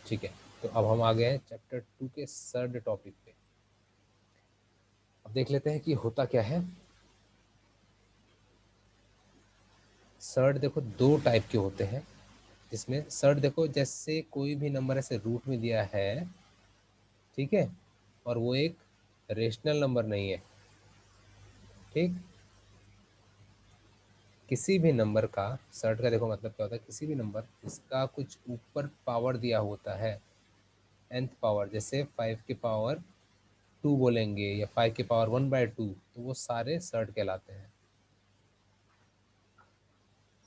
ठीक है, तो अब हम आ गए हैं चैप्टर 2 के थर्ड टॉपिक पे। अब देख लेते हैं कि होता क्या है। सर्ड देखो दो टाइप के होते हैं, जिसमें सर्ड देखो जैसे कोई भी नंबर ऐसे रूट में दिया है, ठीक है, और वो एक रेशनल नंबर नहीं है, ठीक। किसी भी नंबर का सर्ट का देखो मतलब क्या होता है, किसी भी नंबर जिसका कुछ ऊपर पावर दिया होता है, nth पावर, जैसे 5 के पावर 2 बोलेंगे या 5 के पावर 1/2, तो वो सारे सर्ट कहलाते हैं,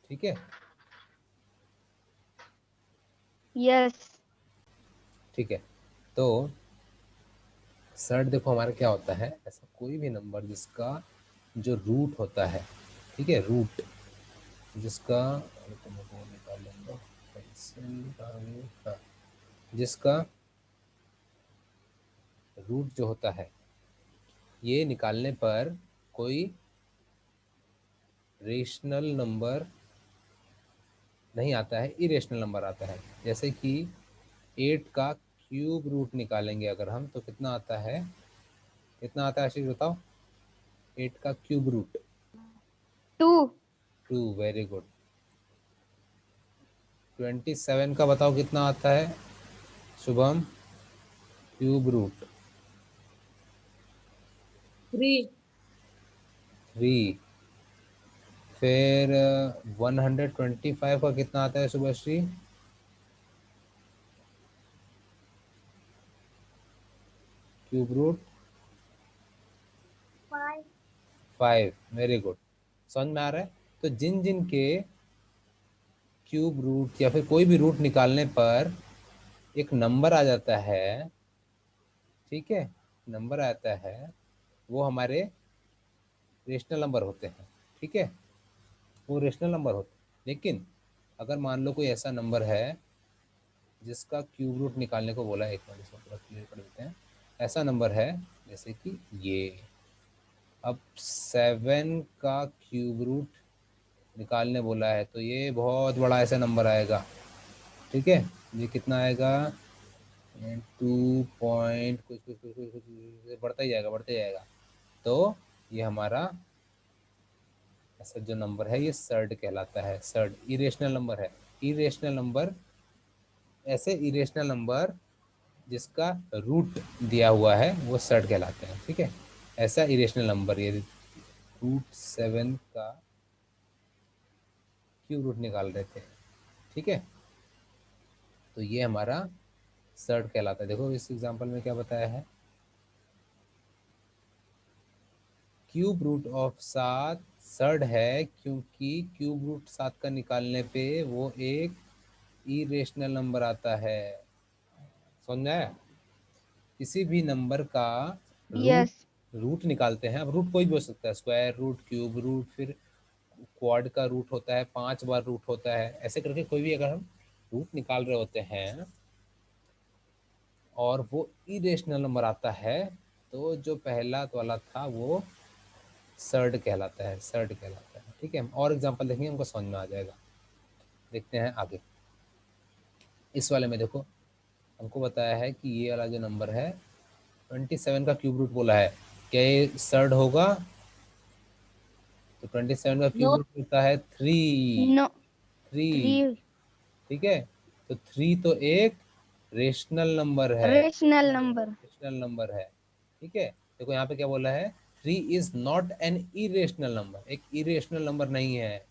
ठीक है। यस। ठीक है, तो सर्ट देखो हमारा क्या होता है, ऐसा कोई भी नंबर जिसका जो रूट होता है, ठीक है, रूट जिसका, तुमको निकाल लेंगे पेंसिल, हाँ, जिसका रूट जो होता है, ये निकालने पर कोई रेशनल नंबर नहीं आता है, इरेशनल नंबर आता है। जैसे कि 8 का क्यूब रूट निकालेंगे अगर हम, तो कितना आता है, कितना आता है आशीष बताओ, 8 का क्यूब रूट। 2। 2, very good. 27 का बताओ कितना आता है शुभम, क्यूब रूट। 3। 3। फिर 125 का कितना आता है Shubhashri, cube root 5, very good. समझ में आ रहा है। तो जिन जिन के क्यूब रूट या फिर कोई भी रूट निकालने पर एक नंबर आ जाता है, ठीक है, नंबर आता है, वो हमारे रेशनल नंबर होते हैं, ठीक है, वो रेशनल नंबर होते हैं। लेकिन अगर मान लो कोई ऐसा नंबर है जिसका क्यूब रूट निकालने को बोला है, एक बार इसको पूरा क्लियर कर देते हैं। ऐसा नंबर है जैसे कि ये, अब 7 का क्यूब रूट निकालने बोला है, तो ये बहुत बड़ा ऐसा नंबर आएगा, ठीक है। ये कितना आएगा, 2 कुछ कुछ कुछ कुछ कुछ बढ़ता ही जाएगा, बढ़ता ही जाएगा। तो ये हमारा ऐसा जो नंबर है ये सर्ड कहलाता है। सर्ड इरेशनल नंबर है। इरेशनल नंबर, ऐसे इरेशनल नंबर जिसका रूट दिया हुआ है वो सर्ड कहलाते हैं, ठीक है। ऐसा इरेशनल नंबर, ये √7 का क्यूब रूट निकाल रहे थे, ठीक है, तो ये हमारा सर्ड कहलाता है। देखो इस एग्जांपल में क्या बताया है, क्यूब रूट ऑफ 7 सर्ड है क्योंकि क्यूब रूट 7 का निकालने पे वो एक इरेशनल नंबर आता है। समझ आया। किसी भी नंबर का रूट, यस। रूट निकालते हैं, अब रूट कोई भी हो सकता है, स्क्वायर रूट, क्यूब रूट, फिर क्वाड का रूट होता है, 5 बार रूट होता है, ऐसे करके कोई भी अगर हम रूट निकाल रहे होते हैं और वो इरेशनल नंबर आता है, तो जो पहला वाला था वो सर्ड कहलाता है, सर्ड कहलाता है, ठीक है। और एग्जांपल देखेंगे हमको समझ में आ जाएगा। देखते हैं आगे। इस वाले में देखो हमको बताया है कि ये वाला जो नंबर है 27 का क्यूब रूट बोला है, क्या ये सर्ड होगा, तो 27 का क्यूब नो। रूट होता है 3। नो। 3 3, ठीक है, तो 3 तो एक रेशनल नंबर है, रेशनल नंबर। रेशनल नंबर है, ठीक है। देखो यहाँ पे क्या बोला है, 3 is not an irrational number, एक इरेशनल नंबर नहीं है।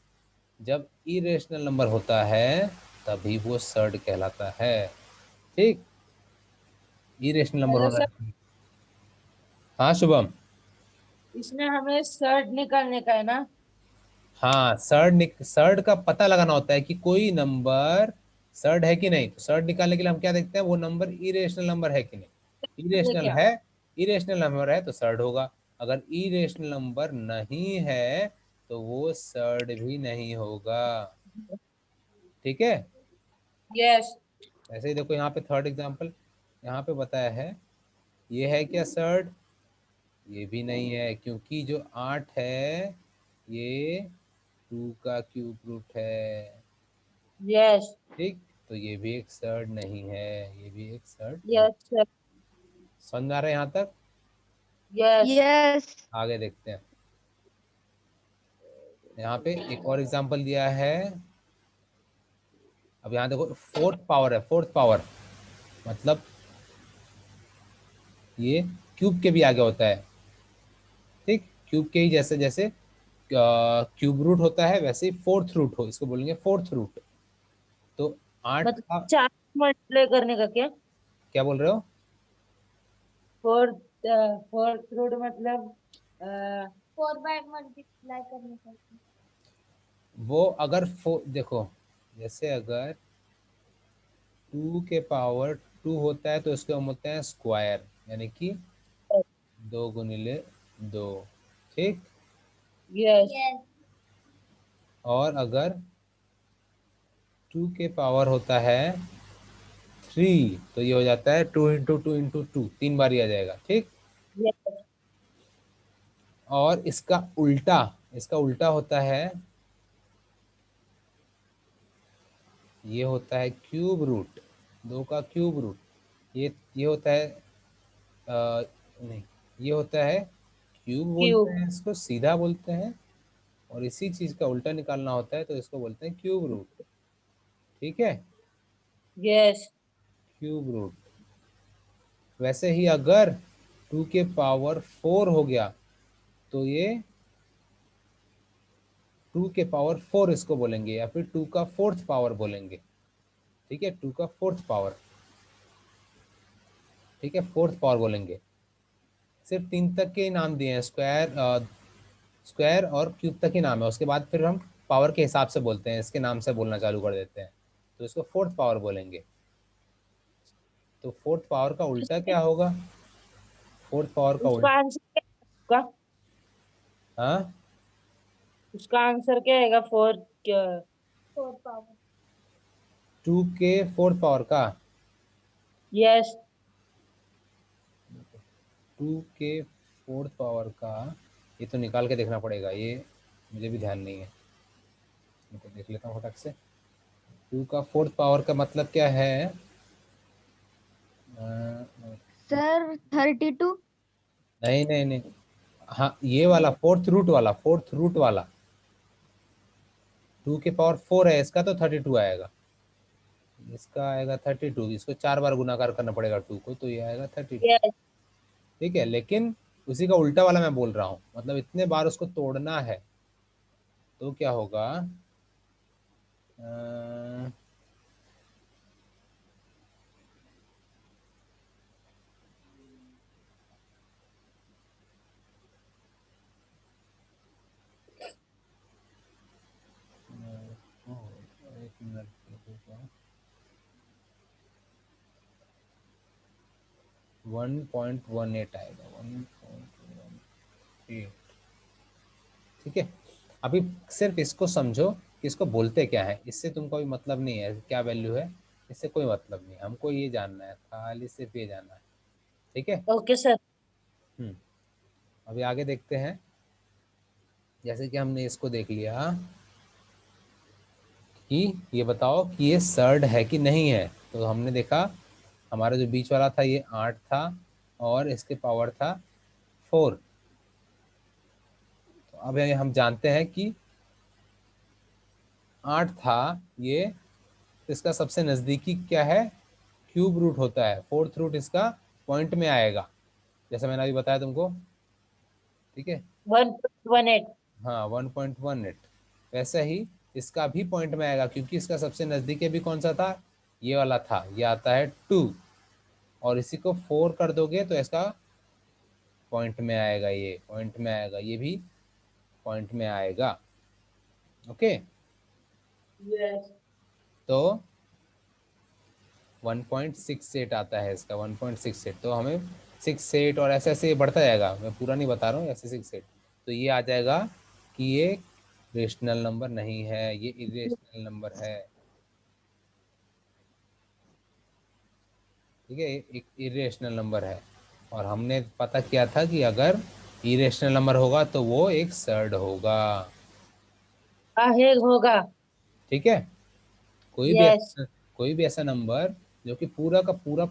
जब इरेशनल नंबर होता है तभी वो सर्ड कहलाता है, ठीक। इरेशनल नंबर हेलो होना सर, है। हाँ शुभम। इसमें हमें शर्ट निकालने का है ना? हाँ, सर्ड का पता लगाना होता है कि कोई नंबर सर्ड है कि नहीं। तो सर्ड निकालने के लिए हम क्या देखते हैं, वो नंबर इरेशनल नंबर है कि नहीं। ये इरेशनल क्या? है, इरेशनल नंबर है तो सर्ड होगा। अगर इरेशनल नंबर नहीं है तो वो सर्ड भी नहीं होगा, ठीक है। यस। ऐसे ही देखो यहाँ पे थर्ड एग्जांपल यहाँ पे बताया है, ये है क्या सर्ड, ये भी नहीं है, क्योंकि जो 8 है ये 2 का क्यूब रूट है, यस। ठीक। तो ये भी एक सर्ड नहीं है, ये भी एक सर्ड। Yes sir. समझ आ रहा है यहाँ तक? यस। यस। आगे देखते हैं। यहाँ पे एक और एग्जांपल दिया है। अब यहाँ देखो, फोर्थ पावर है, फोर्थ पावर मतलब ये क्यूब के भी आगे होता है। ठीक, क्यूब के ही जैसे जैसे क्यूब रूट होता है वैसे ही फोर्थ रूट हो, इसको बोलेंगे फोर्थ रूट। तो 8 मतलब का 4 मल्टीप्लाई करने का क्या? क्या बोल रहे हो? फोर्थ फोर्थ रूट मतलब 4 बाय मल्टीप्लाई करने का। वो अगर देखो, जैसे अगर 2 के पावर 2 होता है तो इसके हम होते हैं स्क्वायर, यानी कि 2 × 2। ठीक, यस। और अगर 2 के पावर होता है 3 तो ये हो जाता है 2 × 2 × 2, 3 बार ही आ जाएगा। ठीक, यस। और इसका उल्टा होता है, ये होता है क्यूब रूट, 2 का क्यूब रूट। ये होता है नहीं, ये होता है क्यूब बोलते क्यूब। हैं, इसको सीधा बोलते हैं। और इसी चीज का उल्टा निकालना होता है तो इसको बोलते हैं क्यूब रूट। ठीक है, यस। Cube root. वैसे ही अगर 2 के पावर 4 हो गया तो ये 2 के पावर 4 इसको बोलेंगे, या फिर 2 का फोर्थ पावर बोलेंगे। ठीक है, 2 का फोर्थ पावर, ठीक है, फोर्थ पावर बोलेंगे। सिर्फ 3 तक के ही नाम दिए हैं, स्क्वायर और क्यूब तक ही नाम है। उसके बाद फिर हम पावर के हिसाब से बोलते हैं, इसके नाम से बोलना चालू कर देते हैं, तो इसको फोर्थ पावर बोलेंगे। तो फोर्थ पावर का उल्टा क्या होगा? फोर्थ पावर का उसका उल्टा, आंसर क्या होगा? हाँ, उसका आंसर क्या आएगा? फोर्थ क्या? Four power. 2 के फोर्थ पावर का, यस। 2 के फोर्थ पावर का, ये तो निकाल के देखना पड़ेगा, ये मुझे भी ध्यान नहीं है, मैं तो देख लेता हूँ फटक से। 2 का फोर्थ पावर का मतलब क्या है? सर 32। नहीं नहीं नहीं, हाँ ये वाला फोर्थ रूट वाला, फोर्थ रूट वाला। 2 के पावर 4 है, इसका तो 32 आएगा, इसका आएगा 32। इसको 4 बार गुणाकार करना पड़ेगा 2 को, तो ये आएगा 32। यस। ठीक है, लेकिन उसी का उल्टा वाला मैं बोल रहा हूँ, मतलब इतने बार उसको तोड़ना है तो क्या होगा? अ, 1 मिनट रुको। 1.18 आएगा, 1.18। ठीक है, अभी सिर्फ इसको समझो कि इसको बोलते क्या है, इससे तुमको भी मतलब नहीं है क्या वैल्यू है, इससे कोई मतलब नहीं, हमको ये जानना है, खाली सिर्फ ये जानना है। ठीक है। Okay sir. अभी आगे देखते हैं। जैसे कि हमने इसको देख लिया कि ये बताओ कि ये सर्ड है कि नहीं है, तो हमने देखा हमारा जो बीच वाला था ये 8 था और इसके पावर था 4। तो अब ये हम जानते हैं कि 8 था ये, तो इसका सबसे नज़दीकी क्या है? क्यूब रूट होता है, फोर्थ रूट इसका पॉइंट में आएगा, जैसे मैंने अभी बताया तुमको। ठीक है, 1.18। हाँ 1.18। वैसे ही इसका भी पॉइंट में आएगा, क्योंकि इसका सबसे नज़दीकी भी कौन सा था? ये वाला था, ये आता है 2। और इसी को 4 कर दोगे तो इसका पॉइंट में आएगा, ये पॉइंट में आएगा, ये भी पॉइंट में आएगा। Okay, yes. तो 1.68 आता है इसका, 1.68। तो हमें 68 और ऐसे ऐसे ये बढ़ता जाएगा, मैं पूरा नहीं बता रहा हूँ, ऐसे 68। तो ये आ जाएगा कि ये रेशनल नंबर नहीं है, ये इरेशनल नंबर है। ठीक है, ये एक इरेशनल नंबर है। और हमने पता किया था कि अगर इरेशनल नंबर होगा तो वो एक सर्ड होगा। आहे होगा। ठीक है, कोई भी यस। कोई भी ऐसा नंबर जो कि पूरा का पूरा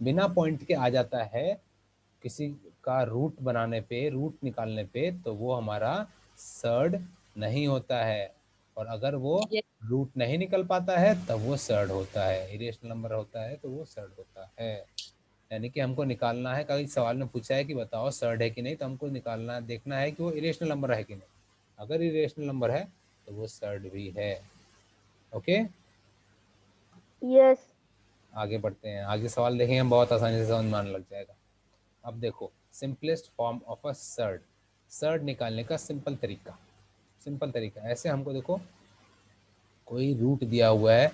बिना पॉइंट के आ जाता है किसी का रूट बनाने पे, रूट निकालने पे, तो वो हमारा सर्ड नहीं होता है। और अगर वो ये रूट नहीं निकल पाता है तब वो सर्ड होता है। इरेशनल नंबर होता है तो वो सर्ड होता है। यानी कि हमको निकालना है, कई सवाल में पूछा है कि बताओ सर्ड है कि नहीं, तो हमको निकालना देखना है कि वो इरेशनल नंबर है कि नहीं। अगर इरेशनल नंबर है तो वो सर्ड भी है। Okay, yes. आगे बढ़ते हैं। आगे सवाल देखेंगे हम, बहुत आसानी से समझ में आने लग जाएगा। अब देखो, simplest form of a surd, surd निकालने का सिंपल तरीका। सिंपल तरीका ऐसे, हमको देखो कोई रूट दिया हुआ है,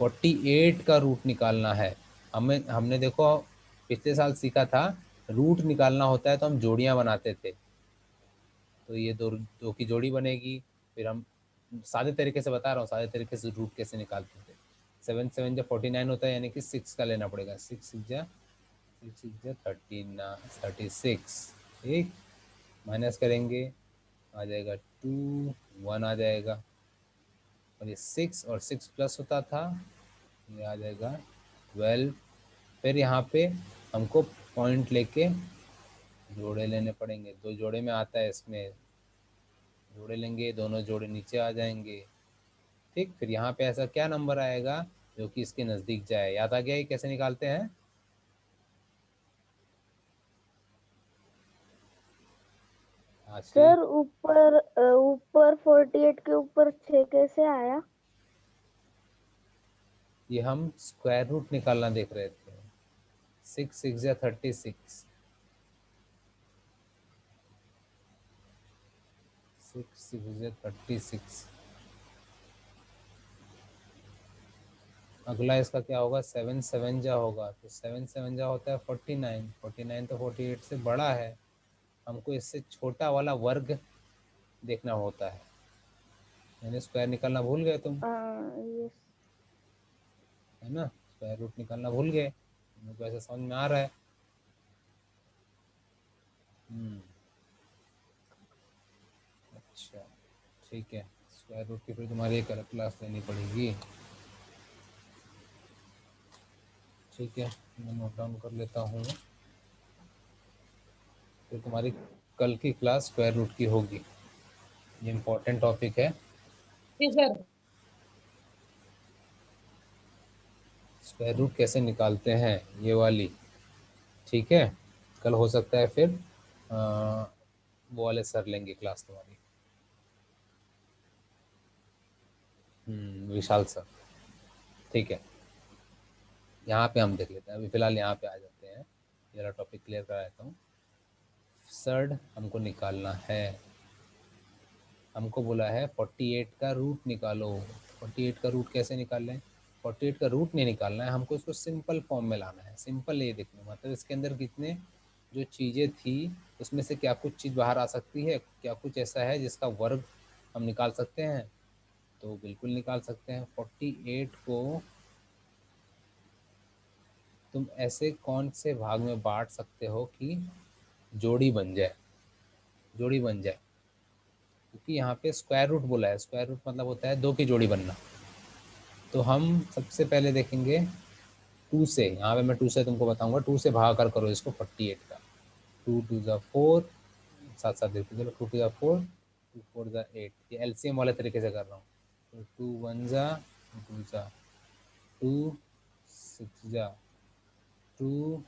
48 का रूट निकालना है। हमने देखो पिछले साल सीखा था, रूट निकालना होता है तो हम जोड़ियां बनाते थे। तो ये दो दो की जोड़ी बनेगी। फिर हम सादे तरीके से बता रहा हूँ, सादे तरीके से रूट कैसे निकालते थे। 7 7 जब 49 होता है, यानी कि 6 का लेना पड़ेगा। 6 6 36, ठीक। माइनस करेंगे, आ जाएगा 2, 1 आ जाएगा। और ये 6 और 6 प्लस होता था, ये आ जाएगा 12। फिर यहाँ पे हमको पॉइंट लेके जोड़े लेने पड़ेंगे। दो जोड़े में आता है, इसमें जोड़े लेंगे, दोनों जोड़े नीचे आ जाएंगे, ठीक। फिर यहाँ पे ऐसा क्या नंबर आएगा जो कि इसके नज़दीक जाए। याद आ गया ये कैसे निकालते हैं? आशीष, सर ऊपर 48 के ऊपर 6 कैसे आया? ये हम स्क्वायर रूट निकालना देख रहे थे। 6 6 या 36, 6 6 या 36। अगला इसका क्या होगा? 7 7 जा होगा, तो 7 7 जा होता है 49। 49 तो 48 से बड़ा है, हमको इससे छोटा वाला वर्ग देखना होता है। यानी स्क्वायर निकालना भूल गए तुम, यस। है ना? स्क्वायर रूट निकालना भूल गए, मुझको ऐसा समझ में आ रहा है। अच्छा, ठीक है। स्क्वायर रूट की फिर तुम्हारी एक अलग क्लास लेनी पड़ेगी। ठीक है, मैं नोट डाउन कर लेता हूँ। फिर तुम्हारी कल की क्लास स्क्वायर रूट की होगी। ये इम्पोर्टेंट टॉपिक है। सर। स्क्वायर रूट कैसे निकालते हैं, ये वाली, ठीक है। कल हो सकता है फिर वो वाले सर लेंगे क्लास तुम्हारी, विशाल सर, ठीक है। यहाँ पे हम देख लेते हैं, अभी फिलहाल यहाँ पे आ जाते हैं। ये वाला टॉपिक क्लियर करा देता हूँ। सर्ड हमको निकालना है, हमको बोला है 48 का रूट निकालो। 48 का रूट कैसे निकालें? 48 का रूट नहीं निकालना है हमको, इसको सिंपल फॉर्म में लाना है। सिंपल ये देखना, मतलब इसके अंदर कितने जो चीज़ें थी उसमें से क्या कुछ चीज़ बाहर आ सकती है, क्या कुछ ऐसा है जिसका वर्ग हम निकाल सकते हैं, तो बिल्कुल निकाल सकते हैं। 48 को तुम ऐसे कौन से भाग में बांट सकते हो कि जोड़ी बन जाए, जोड़ी बन जाए। क्योंकि यहाँ पे स्क्वायर रूट बोला है, स्क्वायर रूट मतलब होता है दो की जोड़ी बनना। तो हम सबसे पहले देखेंगे 2 से। यहाँ पे मैं 2 से तुमको बताऊंगा, 2 से भागाकार करो इसको 48 का। 2 2 ज़ा 4, साथ साथ देखते चलो, 2 2 ज़ा 4, 2 4 ज़ा 8। ये एलसीएम वाले तरीके से कर रहा हूँ। तो 2 1 ज़ा 2 ज़ा 2, 6 ज़ा 2,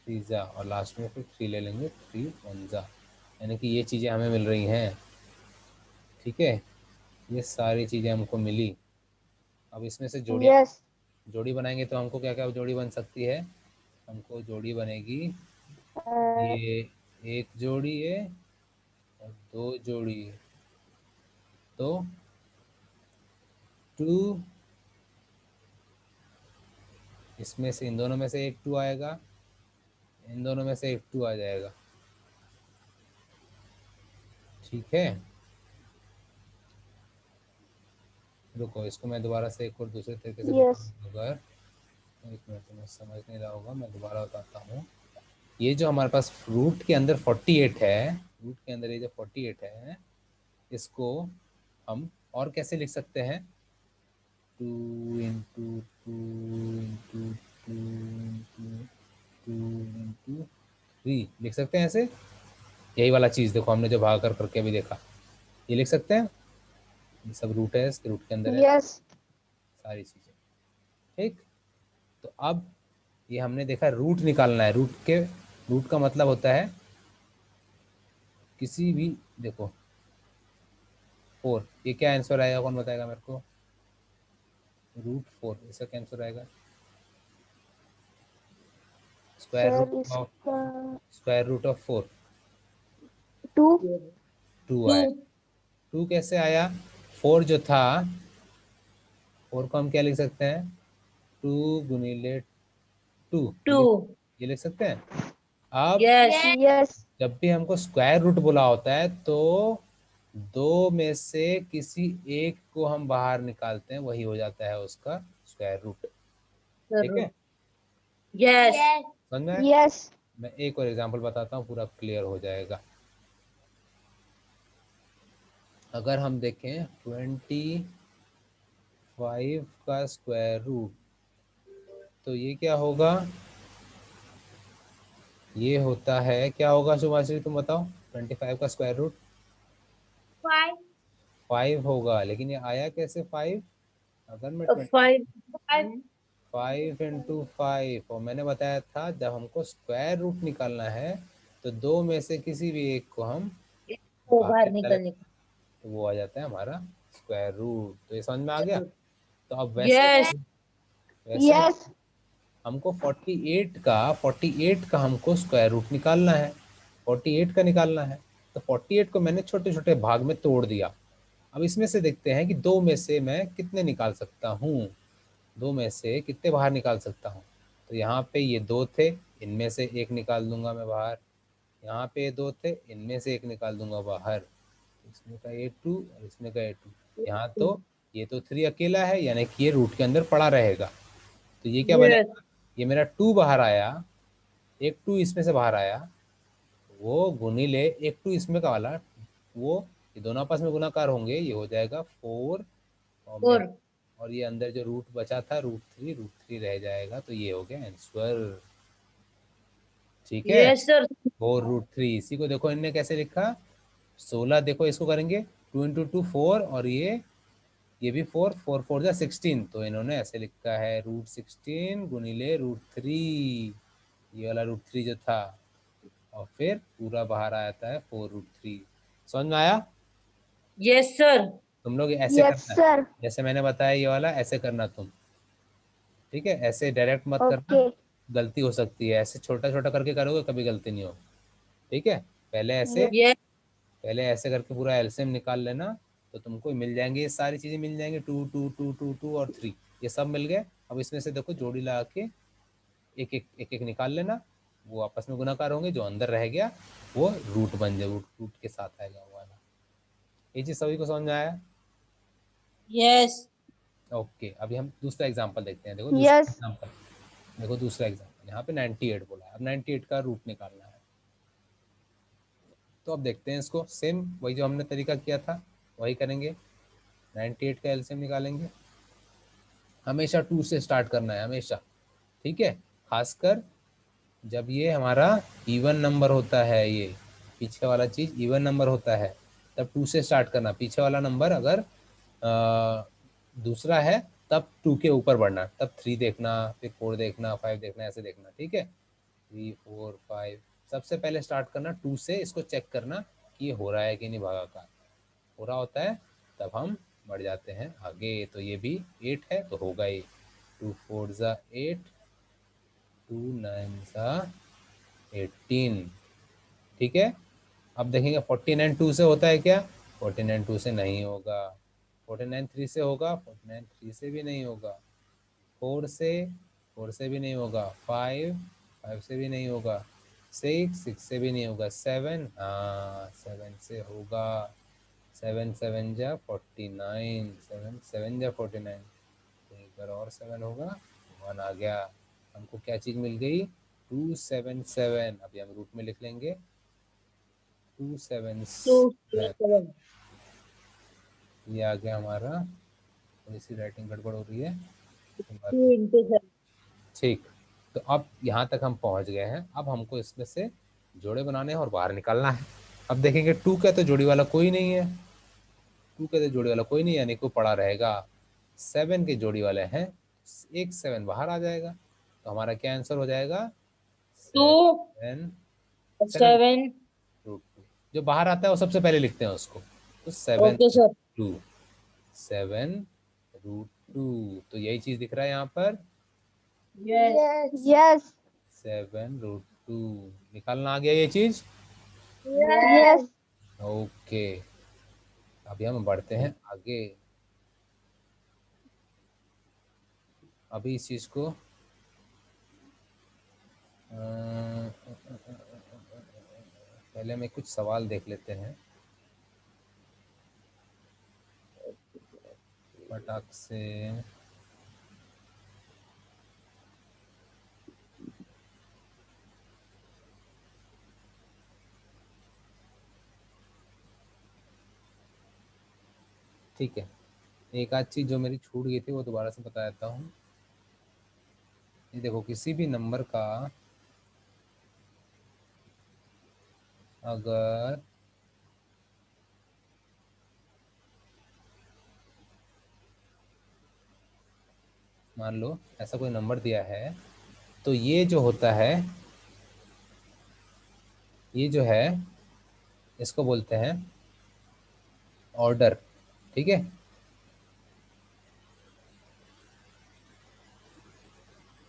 3 ज़ा, और लास्ट में फिर 3 ले लेंगे, 3 1 ज़ा। यानी कि ये चीज़ें हमें मिल रही हैं, ठीक है। ये सारी चीज़ें हमको मिली। अब इसमें से जोड़ियाँ, यस। जोड़ी बनाएंगे तो हमको क्या क्या जोड़ी बन सकती है? हमको जोड़ी बनेगी, ये एक जोड़ी है और दो जोड़ी है, तो 2, इसमें से इन दोनों में से एक 2 आएगा, इन दोनों में से एक 2 आ जाएगा, ठीक है। रुको, इसको मैं दोबारा से एक और दूसरे तरीके से यस। बताऊँ। अगर एक मिनट, तुम्हें समझ नहीं रहा होगा, मैं दोबारा बताता हूँ। ये जो हमारे पास रूट के अंदर 48 है, रूट के अंदर ये जो 48 है, इसको हम और कैसे लिख सकते हैं? 2 इंटू 2 इंटू 2 इंटू 2 इंटू 3 लिख सकते हैं ऐसे। यही वाला चीज़ देखो हमने जो भाग कर करके भी देखा, ये लिख सकते हैं। ये सब रूट है, इसके रूट के अंदर है यस सारी चीज़ें। ठीक, तो अब ये हमने देखा रूट निकालना है। रूट का मतलब होता है किसी भी, देखो 4, ये क्या आंसर आएगा, कौन बताएगा मेरे को? √4, इसका क्या आंसर आएगा? स्क्वायर सर रूट ऑफ इसका स्क्वायर रूट ऑफ 4, 2 2 टू। आया। 2 कैसे आया? 4 जो था, 4 को हम क्या लिख सकते हैं? 2 गुणिले 2, टू। ये लिख सकते हैं। अब यस। यस जब भी हमको स्क्वायर रूट बोला होता है तो दो में से किसी एक को हम बाहर निकालते हैं, वही हो जाता है उसका स्क्वायर रूट। ठीक है, यस। समझ में आया? यस मैं एक और एग्जांपल बताता हूँ, पूरा क्लियर हो जाएगा। अगर हम देखें 25 का स्क्वायर रूट, तो ये क्या होगा? ये होता है, क्या होगा शुभाश्री तुम बताओ? 25 का स्क्वायर रूट 5 5 होगा, लेकिन ये आया कैसे 5? अगर मैं 5। 5 इंटू 5, और मैंने बताया था जब हमको स्क्वायर रूट निकालना है तो दो में से किसी भी एक को हम को बाहर बाहर निकालें, निकलने तो वो आ जाता है हमारा स्क्वायर रूट। तो ये समझ में आ गया। का। तो अब वैसे यस। वैसे यस हमको 48 का हमको स्क्वायर रूट निकालना है, 48 का निकालना है। तो 48 को मैंने छोटे छोटे भाग में तोड़ दिया। अब इसमें से देखते हैं कि दो में से मैं कितने निकाल सकता हूँ, दो में से कितने बाहर निकाल सकता हूँ। तो यहाँ पे ये 2 थे, इनमें से एक निकाल दूंगा मैं बाहर। यहाँ पे ये 2 थे, इनमें से एक निकाल दूंगा बाहर। इसमें का A2 और इसमें का A2। यहाँ तो ये तो 3 अकेला है, यानी कि ये रूट के अंदर पड़ा रहेगा। तो ये क्या यस। बनेगा? ये मेरा 2 बाहर आया, एक 2 इसमें से बाहर आया, वो गुणिले एक 2 इसमें का वाला, वो ये दोनों आपस में गुणाकार होंगे, ये हो जाएगा 4। और मैं, 4। और ये अंदर जो रूट बचा था √3 रह जाएगा। तो ये हो गया आंसर। ठीक है, यस सर। 4√3। इसी को देखो इनने कैसे लिखा, 16, देखो इसको करेंगे 2 इंटू 2 4, और ये भी 4, 4 4 जा 16, तो इन्होंने ऐसे लिखा है √16 गुणिले √3, ये वाला √3 जो था, और फिर पूरा बाहर आता है 4√3। समझ में आया? Yes sir. तुम लोग ऐसे यस करना, सर जैसे मैंने बताया ये वाला ऐसे करना तुम। ठीक है, ऐसे डायरेक्ट मत करना, ओके गलती हो सकती है। ऐसे छोटा छोटा करके करोगे कभी गलती नहीं हो। ठीक है, यस। पहले ऐसे करके पूरा एलसीएम निकाल लेना, तो तुमको मिल जाएंगे, ये सारी चीजें मिल जाएंगी, 2 2 2 2 2 और 3, ये सब मिल गए। अब इसमें से देखो जोड़ी लगा के एक एक निकाल लेना, वो आपस में गुणाकार होंगे, जो अंदर रह गया वो रूट बन जाए, रूट रूट के साथ आएगा वो वाला। ये चीज सभी को समझ में आया? यस। ओके, अभी हम दूसरा एग्जांपल देखते हैं। यस देखो दूसरा एग्जांपल, यहाँ पे 98 बोला है। अब 98 का रूट निकालना है, तो अब देखते हैं इसको। सेम वही जो हमने तरीका किया था वही करेंगे। 98 का एलसीएम निकालेंगे। हमेशा 2 से स्टार्ट करना है, हमेशा। ठीक है, खासकर जब ये हमारा इवन नंबर होता है, ये पीछे वाला चीज इवन नंबर होता है, तब 2 से स्टार्ट करना। पीछे वाला नंबर अगर दूसरा है तब 2 के ऊपर बढ़ना, तब 3 देखना, फिर 4 देखना, 5 देखना, ऐसे देखना। ठीक है, 3 4 5, सबसे पहले स्टार्ट करना 2 से। इसको चेक करना कि ये हो रहा है कि नहीं, भागाकार हो रहा होता है तब हम बढ़ जाते हैं आगे। तो ये भी 8 है तो होगा ही, 2 4 ज़ा 8, 2 9 ज़ा 18। ठीक है, अब देखेंगे 49 2 से होता है क्या? 49 2 से नहीं होगा। 49 3 से होगा? 49 3 से भी नहीं होगा। 4 से, 4 से भी नहीं होगा। 5 5 से भी नहीं होगा। 6 6 से भी नहीं होगा। 7, हाँ 7 से होगा। 7 7 जा 49, 7 7 जा 49, तो एक बार और 7 होगा, 1 आ गया। हमको क्या चीज़ मिल गई? 277। अभी हम रूट में लिख लेंगे 2 277, 7। ये आ गया हमारा थोड़ी सी राइटिंग गड़बड़ हो रही है। टू इंटू ठीक, तो अब यहाँ तक हम पहुँच गए हैं। अब हमको इसमें से जोड़े बनाने हैं और बाहर निकालना है। अब देखेंगे 2 का तो जोड़ी वाला कोई नहीं है, 2 के तो जोड़ी वाला कोई नहीं है, यानी कोई पड़ा रहेगा। 7 के जोड़ी वाले हैं, एक 7 बाहर आ जाएगा, तो हमारा क्या आंसर हो जाएगा? टू 7 7 7। रूट 2। जो बाहर आता है वो सबसे पहले लिखते हैं उसको। तो 7 ओके सर। 2, 7 रूट 2, तो यही चीज दिख रहा है यहाँ पर। यस यस 7 रूट 2 निकालना आ गया ये चीज। यस ओके, अभी हम बढ़ते हैं आगे। अभी इस चीज को पहले में कुछ सवाल देख लेते हैं फटाक से। ठीक है, एक आध चीज जो मेरी छूट गई थी वो दोबारा से बता देता हूँ। ये देखो, किसी भी नंबर का अगर मान लो ऐसा कोई नंबर दिया है, तो ये जो होता है, ये जो है, इसको बोलते हैं ऑर्डर। ठीक है,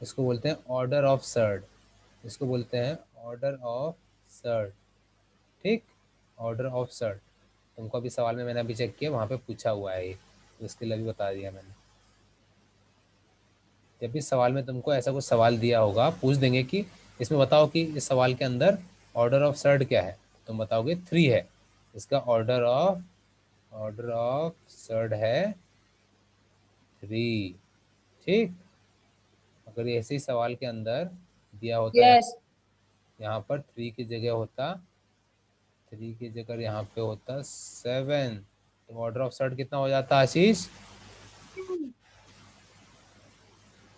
इसको बोलते हैं ऑर्डर ऑफ सर्ड, इसको बोलते हैं ऑर्डर ऑफ सर्ड। ठीक, ऑर्डर ऑफ सर्ड। तुमको अभी सवाल में मैंने अभी चेक किया, वहाँ पे पूछा हुआ है ये, तो इसके लिए अभी बता दिया मैंने। जब भी सवाल में तुमको ऐसा कुछ सवाल दिया होगा, पूछ देंगे कि इसमें बताओ कि इस सवाल के अंदर ऑर्डर ऑफ सर्ड क्या है, तुम बताओगे 3 है, इसका ऑर्डर ऑफ सर्ड है 3। ठीक, अगर ऐसे ही सवाल के अंदर दिया होता है, यस यहाँ पर 3 की जगह होता, 3 की जगह यहाँ पे होता 7, तो ऑर्डर ऑफ सर्ड कितना हो जाता आशीष?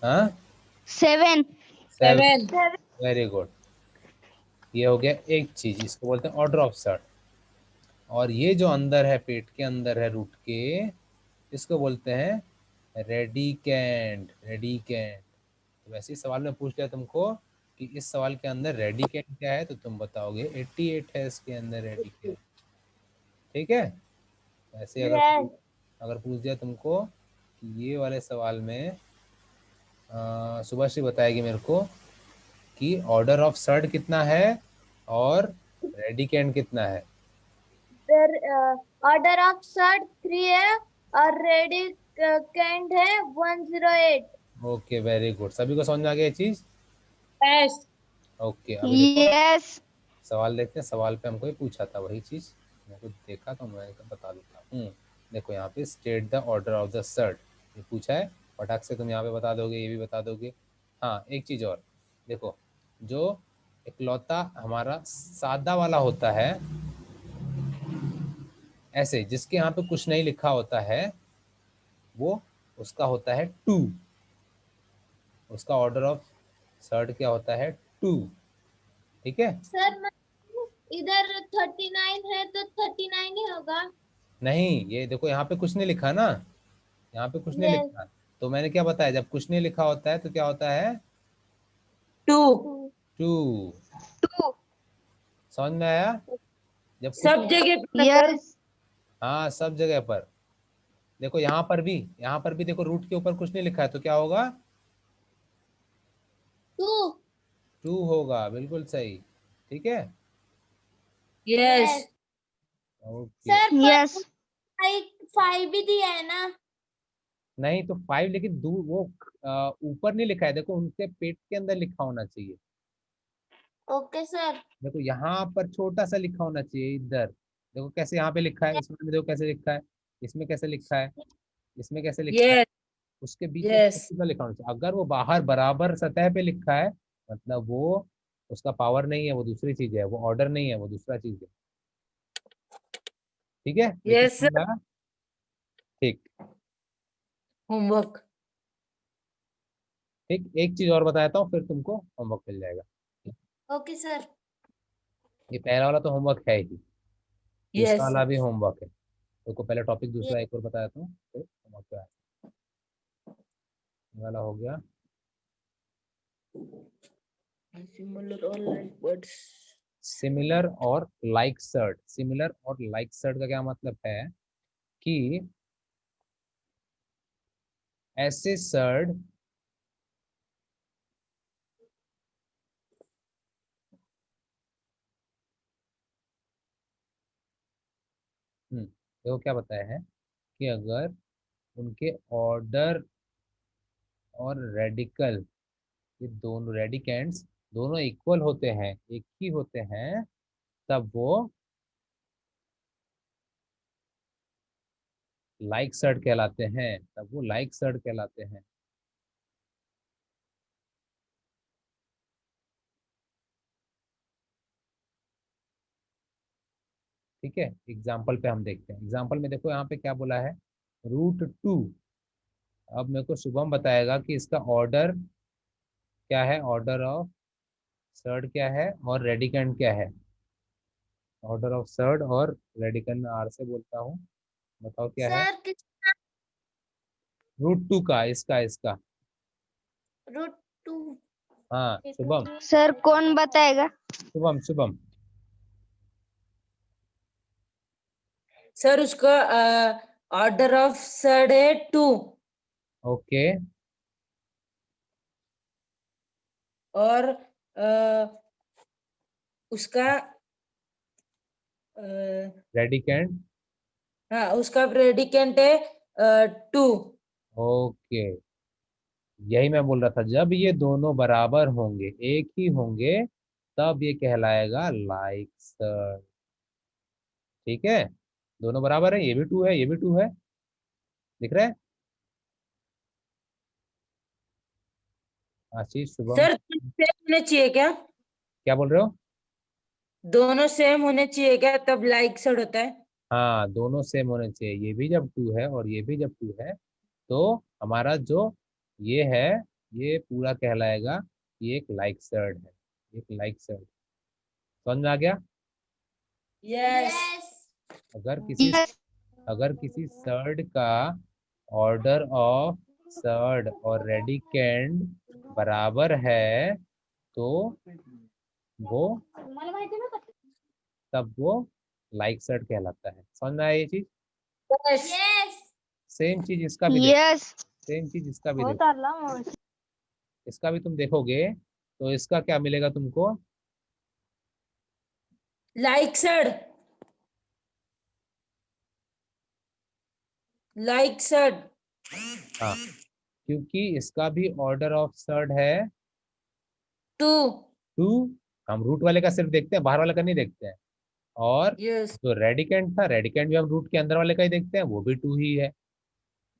हाँ, 7 7। 7। वेरी गुड, ये हो गया एक चीज, इसको बोलते हैं ऑर्डर ऑफ सर्ड। और ये जो अंदर है, पेट के अंदर है रूट के, इसको बोलते हैं रेडिकेंड। रेडिकेंड, तो वैसे ही सवाल में पूछ लिया तुमको कि इस सवाल के अंदर रेडिकेंड क्या है, तो तुम बताओगे 88 है इसके अंदर रेडिकेंड। ठीक है, वैसे यस अगर पूछ दिया तुमको कि ये वाले सवाल में सुभाश्री बताएगी मेरे को कि ऑर्डर ऑफ सर्ड कितना है और रेडिकेंड कितना है। ऑर्डर ऑफ शर्ट 3 है और रेडी कैंड है 108। ओके, वेरी गुड, सभी को समझ में आ गया ये चीज। यस ओके, अभी देखो यस सवाल देखते हैं। सवाल पे हमको ही पूछा था वही चीज, मेरे को देखा तो मैं बता देता हूँ। देखो यहाँ पे state the order of the surd, ये पूछा है, फटाक से तुम यहाँ पे बता दोगे, ये भी बता दोगे। हाँ, एक चीज और देखो, जो इकलौता हमारा सादा वाला होता है, ऐसे जिसके यहाँ पे कुछ नहीं लिखा होता है, वो उसका होता है 2, उसका ऑर्डर ऑफ सर्ट क्या होता है? 2। ठीक है, सर इधर 39 है तो 39 ही होगा। नहीं ये देखो यहाँ पे कुछ नहीं लिखा ना, यहाँ पे कुछ नहीं यस लिखा, तो मैंने क्या बताया, जब कुछ नहीं लिखा होता है तो क्या होता है? 2। 2। 2 समझ में आया? जब कुछ, सब जगह पे ना सर। यस हाँ सब जगह पर। देखो यहाँ पर भी, यहाँ पर भी देखो रूट के ऊपर कुछ नहीं लिखा है, तो क्या होगा? 2 2 होगा, बिल्कुल सही। ठीक है, yes yes okay. Sir yes 5 भी दिया है ना। नहीं तो 5, लेकिन वो ऊपर नहीं लिखा है, देखो उनके पेट के अंदर लिखा होना चाहिए। ओके सर देखो यहाँ पर छोटा सा लिखा होना चाहिए इधर, देखो कैसे यहाँ पे लिखा है, इसमें भी देखो कैसे लिखा है, इसमें कैसे लिखा है, इसमें कैसे लिखा है, यस उसके बीच में यस पूरा लिखा होना चाहिए। अगर वो बाहर बराबर सतह पे लिखा है, मतलब वो उसका पावर नहीं है, वो दूसरी चीज है, वो ऑर्डर नहीं है, वो दूसरा चीज है। ठीक है, लेकिन यस समझ सर। आया? ठीक, होमवर्क। ठीक, एक चीज और बताता हूँ फिर तुमको होमवर्क मिल जाएगा। Okay sir. ये पहला वाला तो होमवर्क है ही, दूसरा यस। वाला भी होमवर्क है। तो पहले टॉपिक ये दूसरा एक और बता देता हूँ, फिर होमवर्क पे आते हैं। ये वाला हो गया। सिमिलर और लाइक वर्ड्स। सिमिलर और लाइक सर्ड, सिमिलर और लाइक सर्ड का क्या मतलब है कि ऐसे सर्ड देखो क्या बताया है कि अगर उनके ऑर्डर और रेडिकल, ये दोनों रेडिकेंड्स दोनों इक्वल होते हैं, एक ही होते हैं, तब वो लाइक सर्ड कहलाते हैं, तब वो लाइक सर्ड कहलाते हैं। ठीक है, एग्जाम्पल पे हम देखते हैं। एग्जाम्पल में देखो यहाँ पे क्या बोला है, √2। अब मेरे को शुभम बताएगा कि इसका ऑर्डर क्या है, ऑर्डर ऑफ सर्ड क्या है और रेडिकेंड क्या है। ऑर्डर ऑफ सर्ड और रेडिकेंड में आर से बोलता हूँ, बताओ क्या है। सर किस √2 का, इसका इसका √2। हाँ शुभम, सर कौन बताएगा? शुभम शुभम। सर उसका ऑर्डर ऑफ सर्ड है 2 ओके, और उसका रेडिकेंड, हाँ उसका प्रेडिकेंट है 2। ओके। यही मैं बोल रहा था, जब ये दोनों बराबर होंगे, एक ही होंगे, तब ये कहलाएगा लाइक सर्ड। ठीक है, दोनों बराबर है, ये भी 2 है, ये भी 2 है, दिख रहा है। आशीष शुभम, सर सेम होने चाहिए क्या? क्या बोल रहे हो। दोनों सेम होने चाहिए क्या, तब लाइक सर्ड होता है? हाँ दोनों सेम होने चाहिए, ये भी जब 2 है और ये भी जब 2 है, तो हमारा जो ये है, ये पूरा कहलाएगा, ये एक लाइक सर्ड है, एक लाइक सर्ड। समझ में आ गया। यस। अगर किसी यस। अगर किसी सर्ड का ऑर्डर ऑफ सर्ड और रेडिकेंड बराबर है, तो वो तब वो लाइक सर्ड कहलाता है। समझ में आया ये चीज। यस। यस। सेम चीज इसका भी देखो, यस। सेम चीज इसका भी देखो। इसका भी तुम देखोगे तो इसका क्या मिलेगा तुमको, लाइक सर्ड। Like surd. हाँ, क्योंकि इसका भी ऑर्डर ऑफ सर्ड है 2। 2। हम रूट वाले का सिर्फ देखते हैं, बाहर वाले का नहीं देखते हैं। और यस। जो रेडिकेंड था, रेडिकेंड भी हम रूट के अंदर वाले का ही देखते हैं, वो भी 2 ही है।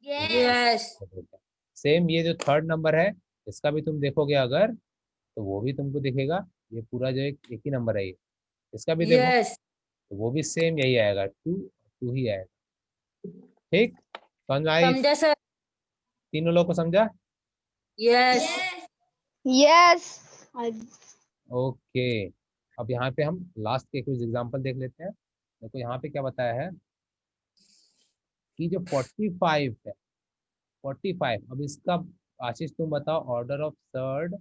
यस। सेम ये जो थर्ड नंबर है, इसका भी तुम देखोगे अगर, तो वो भी तुमको दिखेगा, ये पूरा जो एक ही नंबर है ये, इसका भी देखो यस। तो वो भी सेम यही आएगा, 2 2 ही आएगा। ठीक, समझ में आई, समझा सर? तीनों लोग को समझा। यस। यस। ओके, अब यहाँ पे हम लास्ट के कुछ एग्जांपल देख लेते हैं। देखो यहाँ पे क्या बताया है कि जो 45 है, 45, अब इसका आशीष तुम बताओ, ऑर्डर ऑफ थर्ड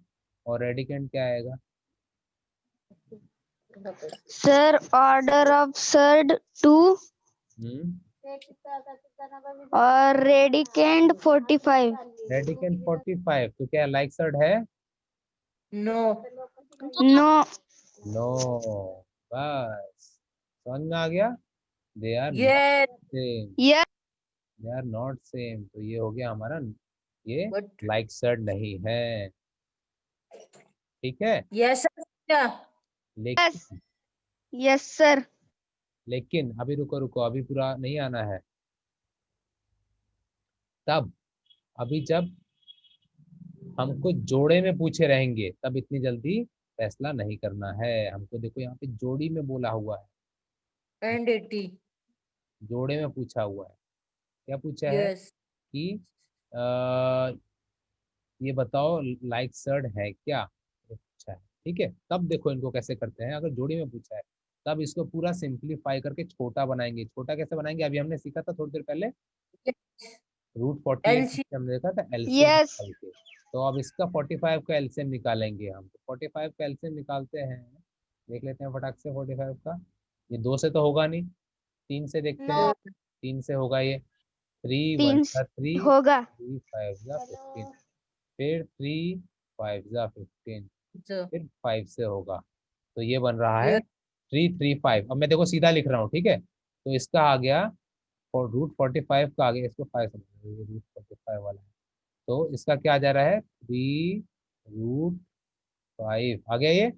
और रेडिकेंड क्या आएगा। Sir order of surd 2 hmm, और रेडिकेंड 45। रेडिकेंड 45, तो क्या लाइक सर्ड है। नो। नो। नो, बस समझ में आ गया, they are not yes. Same, yes. They are not same, तो ये हो गया हमारा, ये बट लाइक सर्ड नहीं है। ठीक है, यस सर। लेकिन यस सर। लेकिन अभी रुको रुको, अभी पूरा नहीं आना है। तब अभी जब हमको जोड़े में पूछे रहेंगे, तब इतनी जल्दी फैसला नहीं करना है हमको। देखो यहाँ पे जोड़ी में बोला हुआ है, एंड 80। जोड़े में पूछा हुआ है। क्या पूछा है यस। कि ये बताओ लाइक सर्ड है क्या, ये पूछा है। ठीक है, तब देखो इनको कैसे करते हैं। अगर जोड़ी में पूछा है तब इसको पूरा सिंप्लीफाई करके छोटा बनाएंगे। छोटा कैसे बनाएंगे, अभी हमने सीखा था थोड़ी देर पहले, √48 एलसी हमने देखा था एलसीएम Yes. निकाल के। तो अब इसका 45 का एलसीएम निकालेंगे हम। तो 45 का एलसीएम निकालते हैं, देख लेते हैं फटाक से 45 का। ये 2 से तो होगा नहीं, 3 से देखते हैं। नो 3 से होगा ये, 3 1 तीन जा 3, होगा। 3 5 जा 15, फिर 3 5 जा 15, जो फिर 5 से होगा। तो ये बन रहा है ये 335। अब मैं देखो सीधा लिख रहा हूँ, ठीक है। तो इसका आ गया, और √45 का आ गया, इसको 5 समझ, ये √45 वाला है। तो इसका क्या आ जा रहा है, 3√5 आ गया ये।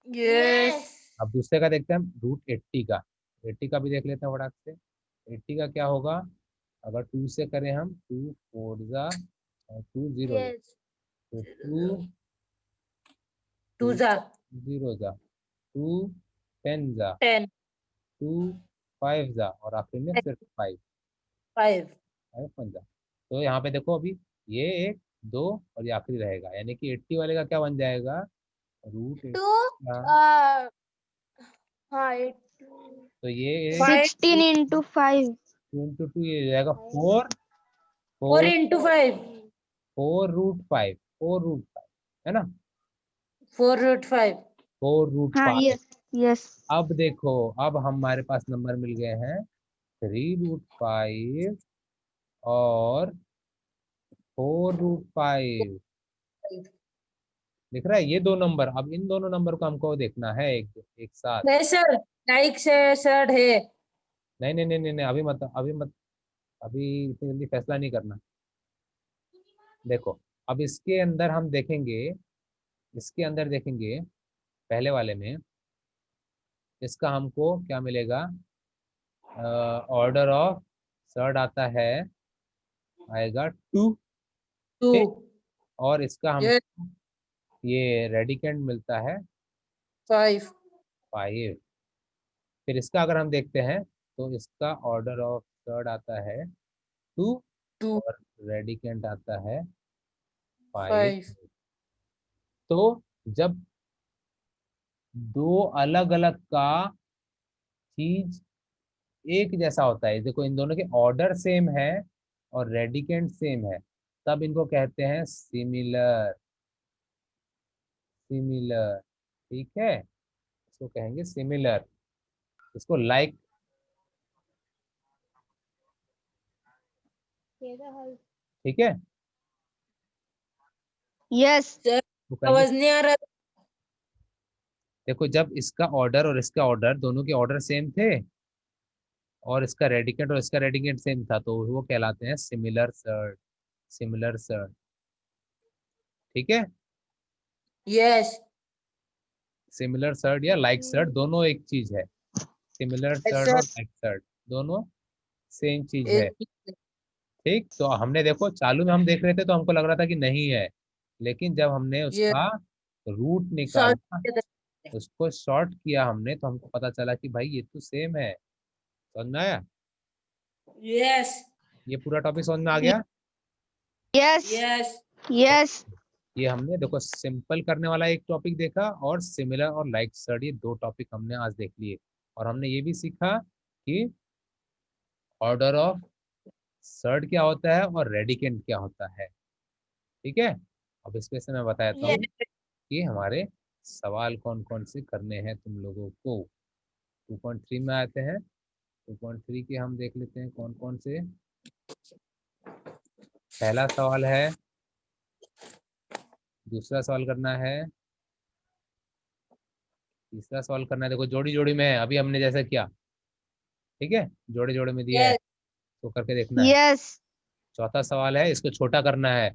यस अब दूसरे का देखते हैं हम, √80 का। 80 का भी देख लेते हैं फटाक से। 80 का क्या होगा, अगर 2 से करें हम, 2 4 जा 2 0 जा, यस तो 2 टू 2 जा 0 जा, 2 10 जा, 10 2 5 जा, और आखिर में सिर्फ 5, 5 5 जा। तो यहाँ पे देखो अभी ये एक, दो, और ये आखिरी रहेगा, यानी कि 80 वाले का क्या बन जाएगा, √80 टू का। हाँ तो ये 5 16 into 5. 2 ये हो जाएगा 4, 4 4 into 5 4√5, 4√5 है ना, 4 √5 हाँ, 4√5। yes, yes. अब देखो, अब हमारे पास नंबर मिल गए हैं 3√5 और 4√5। दिख रहा है ये दो नंबर। अब इन दोनों नंबर को हमको देखना है एक एक साथ। नहीं सर लाइक से सर है नहीं नहीं नहीं नहीं नहीं, अभी मत, अभी मत, अभी इतनी जल्दी फैसला नहीं करना। देखो, अब इसके अंदर हम देखेंगे, इसके अंदर देखेंगे पहले वाले में, इसका हमको क्या मिलेगा, ऑर्डर ऑफ सर्ड आता है, आएगा 2। 2 ठीक, और इसका हम ये ये रेडिकेंड मिलता है 5 5। फिर इसका अगर हम देखते हैं, तो इसका ऑर्डर ऑफ थर्ड आता है 2, 2 और रेडिकेंट आता है 5। 5 तो जब दो अलग अलग का चीज एक जैसा होता है, देखो इन दोनों के ऑर्डर सेम है और रेडिकेंट सेम है, तब इनको कहते हैं सिमिलर। सिमिलर, ठीक है, इसको कहेंगे सिमिलर। इसको लाइक, ठीक है। Yes. सर तो कहेंगे, आवाज नहीं आ रहा देखो जब इसका ऑर्डर और इसका ऑर्डर, दोनों के ऑर्डर सेम थे, और इसका रेडिकेंट और इसका रेडिकेंट सेम था, तो वो कहलाते हैं सिमिलर सर्ड। सिमिलर सर्ड, ठीक है। यस सिमिलर सर्ड या लाइक सर्ड दोनों एक चीज है। सिमिलर सर्ड सर और लाइक सर्ड दोनों सेम चीज है। एक ठीक, तो हमने देखो चालू में हम देख रहे थे तो हमको लग रहा था कि नहीं है, लेकिन जब हमने ये उसका रूट शॉर्ट निकाला, उसको शॉर्ट किया हमने, तो हमको पता चला कि भाई ये तो सेम है। समझ में आया, यस ये पूरा टॉपिक समझ में आ गया। Yes. Yes Yes. ये हमने देखो सिंपल करने वाला एक टॉपिक देखा, और सिमिलर और लाइक सर्ड, ये दो टॉपिक हमने आज देख लिए। और हमने ये भी सीखा कि ऑर्डर ऑफ सर्ड क्या होता है और रेडिकेंट क्या होता है। ठीक है, अब इसमें से मैं बताता हूँ कि हमारे सवाल कौन कौन से करने हैं तुम लोगों को। 2.3 में आते हैं, 2.3 के हम देख लेते हैं कौन कौन से। पहला सवाल है, दूसरा सवाल करना है, तीसरा सवाल करना है। देखो जोड़ी जोड़ी में है, अभी हमने जैसे किया, ठीक है, जोड़े जोड़े में दिया है, यस तो करके देखना है। Yes. चौथा सवाल है, इसको छोटा करना है,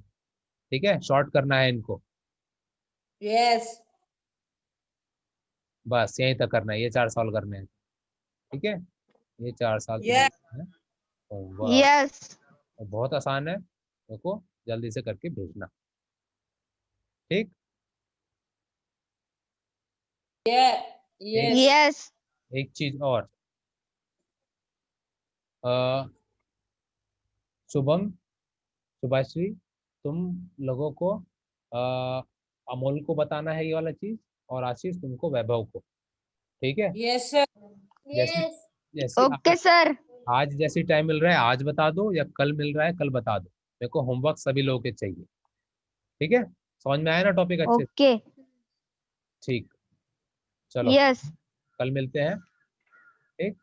ठीक है, शॉर्ट करना है इनको, यस बस यहीं तक करना है। ये 4 सवाल करने हैं, ठीक है, ये 4 साल तुम यस लोग हैं होमवर्क। Yes. बहुत आसान है, देखो जल्दी से करके भेजना, ठीक। एक, यस Yes. एक चीज और, अ, शुभम सुभाश्री, तुम लोगों को अमोल को बताना है ये वाला चीज, और आशीष तुमको वैभव को, ठीक है? Yes sir. जैसे यस जैसे ओके सर। आज जैसी टाइम मिल रहा है आज बता दो, या कल मिल रहा है कल बता दो। मेरे को होमवर्क सभी लोगों के चाहिए, ठीक है? समझ में आया ना टॉपिक अच्छे से? ओके। ठीक, चलो यस। कल मिलते हैं, ठीक,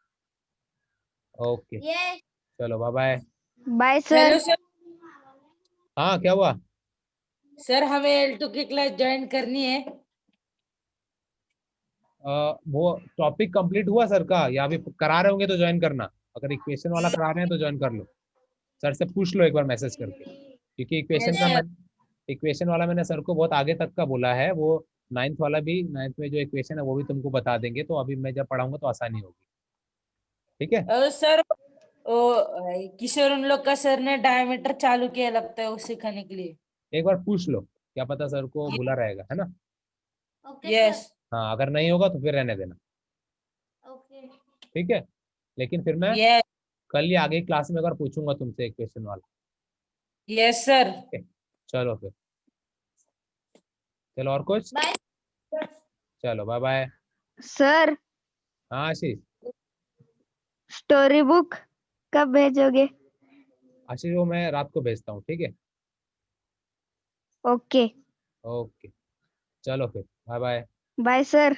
ओके, यस चलो bye bye. Bye hello sir. Sir. हाँ क्या हुआ? सर हमें L2 की क्लास ज्वाइन करनी है। वो टॉपिक कंप्लीट हुआ सर का, या अभी करा रहे होंगे तो ज्वाइन करना। अगर इक्वेशन वाला करा रहे हैं तो ज्वाइन कर लो, सर से पूछ लो एक बार मैसेज करके, क्योंकि यस सर। इक्वेशन वाला मैंने सर को बहुत आगे तक का बोला है। वो नाइन्थ वाला भी, नाइन्थ में जो इक्वेशन है वो भी तुमको बता देंगे, तो अभी मैं जब पढ़ाऊंगा तो आसानी होगी, ठीक है? और सर किशोर उन लोग का सर ने डायमीटर चालू किया लगता है वो सिखाने के लिए। एक बार पूछ लो, क्या पता सर को बुला रहेगा, है ना? Okay yes. हाँ अगर नहीं होगा तो फिर रहने देना, ओके ठीक है? लेकिन फिर मैं यस। कल या आगे क्लास में अगर पूछूंगा तुमसे इक्वेशन वाला, यस सर। ठीक है? चलो फिर, चलो और कुछ? बाय चलो बाय बाय। सर हाँ आशीष, स्टोरी बुक कब भेजोगे? आशीष वो मैं रात को भेजता हूँ, ठीक है? ओके। ओके, चलो फिर बाय बाय। Bye sir.